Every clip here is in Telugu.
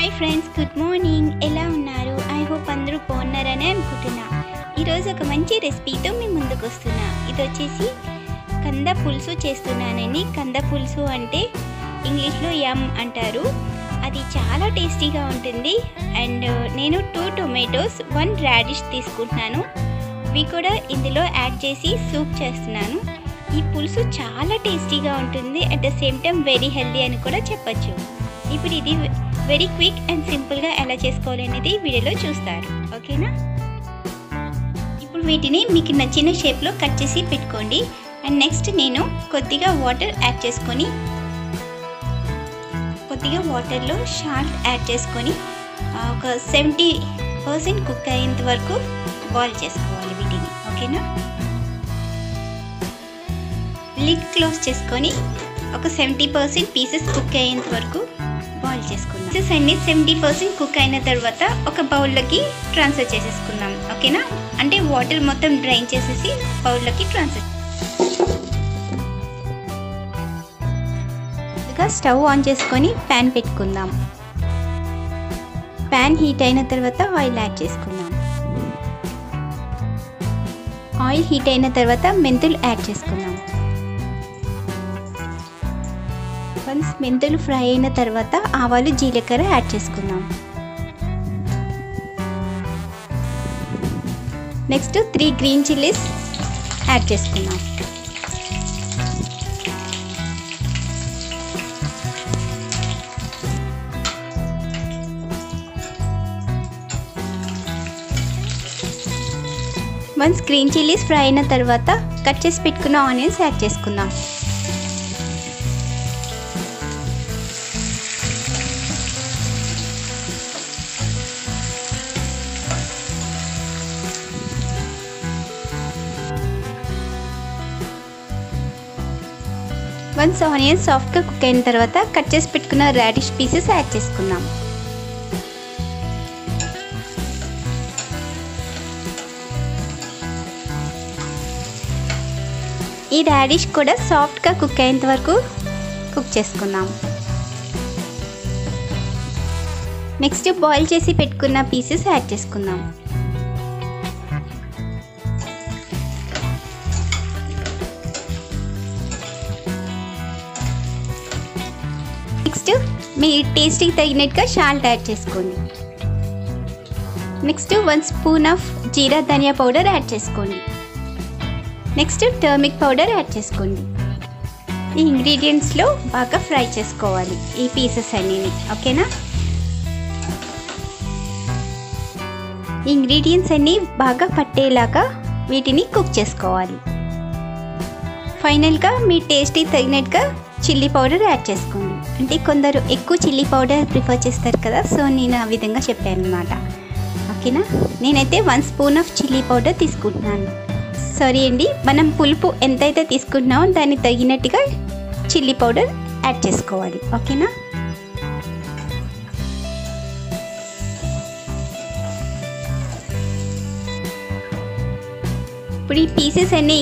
Hi friends, good morning. ఎలా ఉన్నారు? ఐ హోప్ అందరూ బాగున్నారని అనుకుంటున్నా. ఈరోజు ఒక మంచి రెసిపీతో మీ ముందుకు వస్తున్నా. ఇది వచ్చేసి కంద పులుసు చేస్తున్నానండి. కంద పులుసు అంటే ఇంగ్లీష్లో యమ్ అంటారు. అది చాలా టేస్టీగా ఉంటుంది. అండ్ నేను 2 టొమాటోస్ 1 రాడిష్ తీసుకుంటున్నాను. ఇవి కూడా ఇందులో యాడ్ చేసి సూప్ చేస్తున్నాను. ఈ పులుసు చాలా టేస్టీగా ఉంటుంది. At the same time very healthy అని కూడా చెప్పచ్చు. ఇప్పుడు ఇది వెరీ క్విక్ అండ్ సింపుల్గా ఎలా చేసుకోవాలి అనేది వీడియోలో చూస్తారు. ఓకేనా? ఇప్పుడు వీటిని మీకు నచ్చిన షేప్లో కట్ చేసి పెట్టుకోండి. అండ్ నెక్స్ట్ నేను కొద్దిగా వాటర్ యాడ్ చేసుకొని కొద్దిగా వాటర్లో సాల్ట్ యాడ్ చేసుకొని ఒక 70% కుక్ అయ్యేంత వరకు బాయిల్ చేసుకోవాలి వీటిని. ఓకేనా? లిడ్ క్లోజ్ చేసుకొని ఒక 70% పీసెస్ కుక్ అయ్యేంత వరకు బాయిల్ చేసుకుందాం. పీసెస్ అన్ని 70% కుక్ అయిన తర్వాత ఒక బౌల్లోకి ట్రాన్స్ఫర్ చేసేసుకుందాం. ఓకేనా? అంటే వాటర్ మొత్తం డ్రైన్ చేసేసి బౌల్లోకి ట్రాన్స్ఫర్. ఇక స్టవ్ ఆన్ చేసుకొని ప్యాన్ పెట్టుకుందాం. ప్యాన్ హీట్ అయిన తర్వాత ఆయిల్ యాడ్ చేసుకుందాం. ఆయిల్ హీట్ అయిన తర్వాత మెంతులు యాడ్ చేసుకుందాం. వన్స్ మెంతులు ఫ్రై అయిన తర్వాత ఆవాలు జీలకర్ర యాడ్ చేసుకుందాం. నెక్స్ట్ 3 గ్రీన్ చిల్లీస్ యాడ్ చేసుకుందాం. వన్స్ గ్రీన్ చిల్లీస్ ఫ్రై అయిన తర్వాత కట్ చేసి పెట్టుకున్న ఆనియన్స్ యాడ్ చేసుకుందాం. వన్స్ ఆనియన్స్ సాఫ్ట్గా కుక్ అయిన తర్వాత కట్ చేసి పెట్టుకున్న రాడిష్ పీసెస్ యాడ్ చేసుకుందాం. ఈ రాడిష్ కూడా సాఫ్ట్గా కుక్ అయ్యేంత వరకు కుక్ చేసుకుందాం. నెక్స్ట్ బాయిల్ చేసి పెట్టుకున్న పీసెస్ యాడ్ చేసుకుందాం. నెక్స్ట్ మీ టేస్ట్కి తగినట్టుగా సాల్ట్ యాడ్ చేసుకోండి. Next 1 spoon of jeera dhania powder add చేసుకోండి. నెక్స్ట్ టర్మిక్ పౌడర్ యాడ్ చేసుకోండి. ఈ ఇంగ్రీడియంట్స్లో బాగా ఫ్రై చేసుకోవాలి ఈ పీసెస్ అన్నీ. ఓకేనా? ఈ ఇంగ్రీడియంట్స్ అన్నీ బాగా పట్టేలాగా వీటిని కుక్ చేసుకోవాలి. ఫైనల్గా మీ టేస్ట్కి తగినట్టుగా చిల్లీ పౌడర్ యాడ్ చేసుకోండి. అంటే కొందరు ఎక్కువ చిల్లీ పౌడర్ ప్రిఫర్ చేస్తారు కదా, సో నేను ఆ విధంగా చెప్పాను అన్నమాట. ఓకేనా? నేనైతే 1 స్పూన్ ఆఫ్ చిల్లీ పౌడర్ తీసుకుంటున్నాను. సారీ అండి, మనం పులుపు ఎంతైతే తీసుకుంటున్నామో దానికి తగినట్టుగా చిల్లీ పౌడర్ యాడ్ చేసుకోవాలి. ఓకేనా? ఇప్పుడు ఈ పీసెస్ అన్ని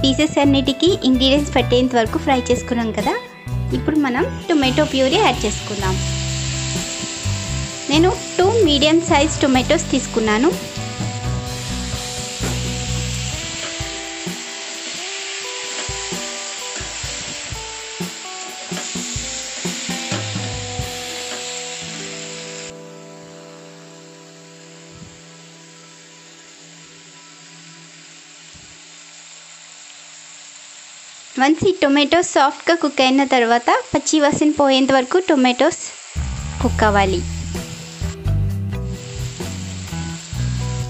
పీసెస్ అన్నిటికీ ఇంగ్రీడియంట్స్ పట్టేంత వరకు ఫ్రై చేసుకున్నాం కదా. ఇప్పుడు మనం టొమాటో ప్యూరీ యాడ్ చేసుకుందాం. నేను 2 మీడియం సైజ్ టొమాటోస్ తీసుకున్నాను. వన్స్ ఈ టొమాటోస్ సాఫ్ట్గా కుక్ అయిన తర్వాత పచ్చి వాసన పోయేంత వరకు టొమాటోస్ కుక్ అవ్వాలి.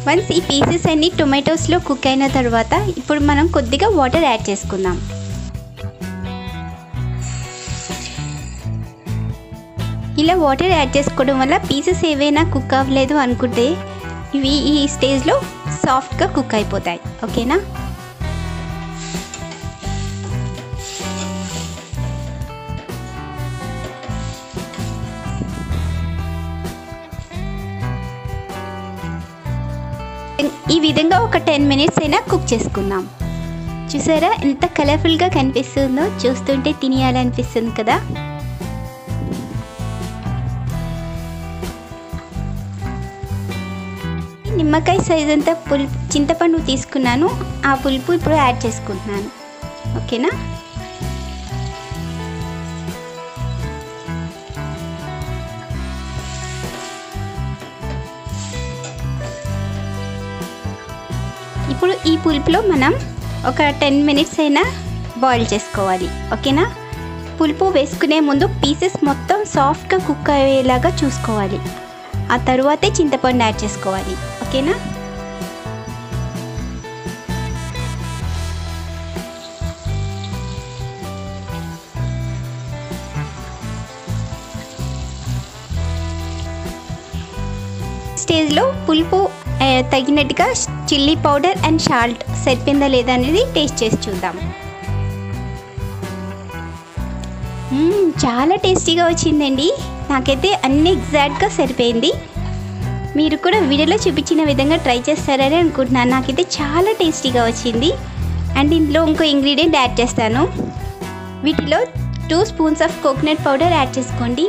వన్స్ ఈ పీసెస్ అన్ని టొమాటోస్లో కుక్ అయిన తర్వాత ఇప్పుడు మనం కొద్దిగా వాటర్ యాడ్ చేసుకుందాం. ఇలా వాటర్ యాడ్ చేసుకోవడం వల్ల పీసెస్ ఏవైనా కుక్ అవ్వలేదు అనుకుంటే ఇవి ఈ స్టేజ్లో సాఫ్ట్గా కుక్ అయిపోతాయి. ఓకేనా? ఈ విధంగా ఒక 10 మినిట్స్ అయినా కుక్ చేసుకుందాం. చూసారా ఎంత కలర్ఫుల్గా కనిపిస్తుందో, చూస్తుంటే తినేయాలనిపిస్తుంది కదా. నిమ్మకాయ సైజ్ అంతా చింతపండు తీసుకున్నాను. ఆ పులుపు ఇప్పుడు యాడ్ చేసుకుంటున్నాను. ఓకేనా. ఇప్పుడు ఈ పులుపులో మనం ఒక 10 మినిట్స్ అయినా బాయిల్ చేసుకోవాలి. ఓకేనా. పులుపు వేసుకునే ముందు పీసెస్ మొత్తం సాఫ్ట్గా కుక్ అయ్యేలాగా చూసుకోవాలి. ఆ తరువాతే చింతపండు యాడ్ చేసుకోవాలి. ఓకేనా. స్టేజ్లో పులుపు తగినట్టుగా చిల్లీ పౌడర్ అండ్ సాల్ట్ సరిపోయిందా లేదా అనేది టేస్ట్ చేసి చూద్దాం. చాలా టేస్టీగా వచ్చిందండి. నాకైతే అన్నీ ఎగ్జాక్ట్గా సరిపోయింది. మీరు కూడా వీడియోలో చూపించిన విధంగా ట్రై చేస్తారని అనుకుంటున్నాను. నాకైతే చాలా టేస్టీగా వచ్చింది. అండ్ ఇందులో ఇంకో ఇంగ్రీడియంట్ యాడ్ చేస్తాను. వీటిలో 2 spoons of coconut powder add చేసుకోండి.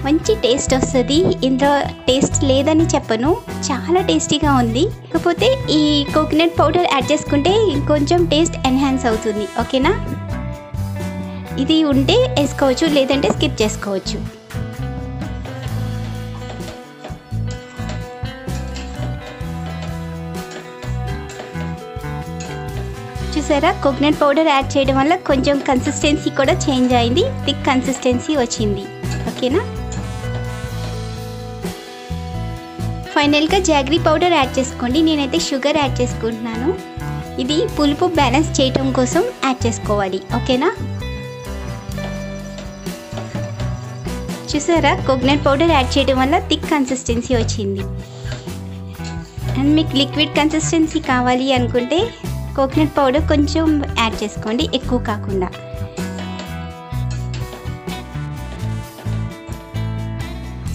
మంచి టేస్ట్ వస్తుంది. ఇందులో టేస్ట్ లేదని చెప్పను, చాలా టేస్టీగా ఉంది. కాకపోతే ఈ కోకోనట్ పౌడర్ యాడ్ చేసుకుంటే ఇంకొంచెం టేస్ట్ ఎన్హాన్స్ అవుతుంది. ఓకేనా. ఇది ఉంటే వేసుకోవచ్చు, లేదంటే స్కిప్ చేసుకోవచ్చు. చూసారా, కోకోనట్ పౌడర్ యాడ్ చేయడం వల్ల కొంచెం కన్సిస్టెన్సీ కూడా చేంజ్ అయింది. థిక్ కన్సిస్టెన్సీ వచ్చింది. ఓకేనా. ఫైనల్గా జాగరీ పౌడర్ యాడ్ చేసుకోండి. నేనైతే షుగర్ యాడ్ చేసుకుంటున్నాను. ఇది పులుపు బ్యాలెన్స్ చేయటం కోసం యాడ్ చేసుకోవాలి. ఓకేనా. చూసారా, కోకోనట్ పౌడర్ యాడ్ చేయడం వల్ల థిక్ కన్సిస్టెన్సీ వచ్చింది. అండ్ మీకు లిక్విడ్ కన్సిస్టెన్సీ కావాలి అనుకుంటే కోకోనట్ పౌడర్ కొంచెం యాడ్ చేసుకోండి, ఎక్కువ కాకుండా.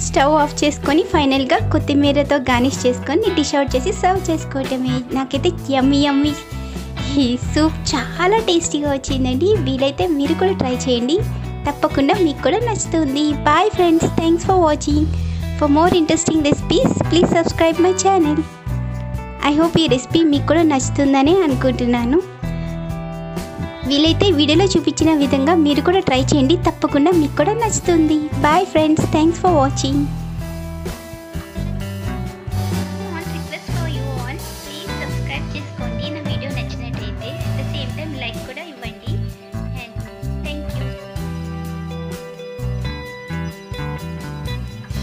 స్టవ్ ఆఫ్ చేసుకొని ఫైనల్గా కొత్తిమీరతో గార్నిష్ చేసుకొని డిష్ అవుట్ చేసి సర్వ్ చేసుకోవటమే. నాకైతే యమ్మీ ఈ సూప్ చాలా టేస్టీగా వచ్చిందండి. వీలైతే మీరు కూడా ట్రై చేయండి, తప్పకుండా మీకు కూడా నచ్చుతుంది. Bye friends, thanks for watching. For more interesting recipes please subscribe my channel. I hope ఈ రెసిపీ మీకు కూడా నచ్చుతుందని అనుకుంటున్నాను. వీలైతే వీడియోలో చూపించిన విధంగా మీరు కూడా ట్రై చేయండి, తప్పకుండా మీకు కూడా నచ్చుతుంది. Bye friends, thanks for watching.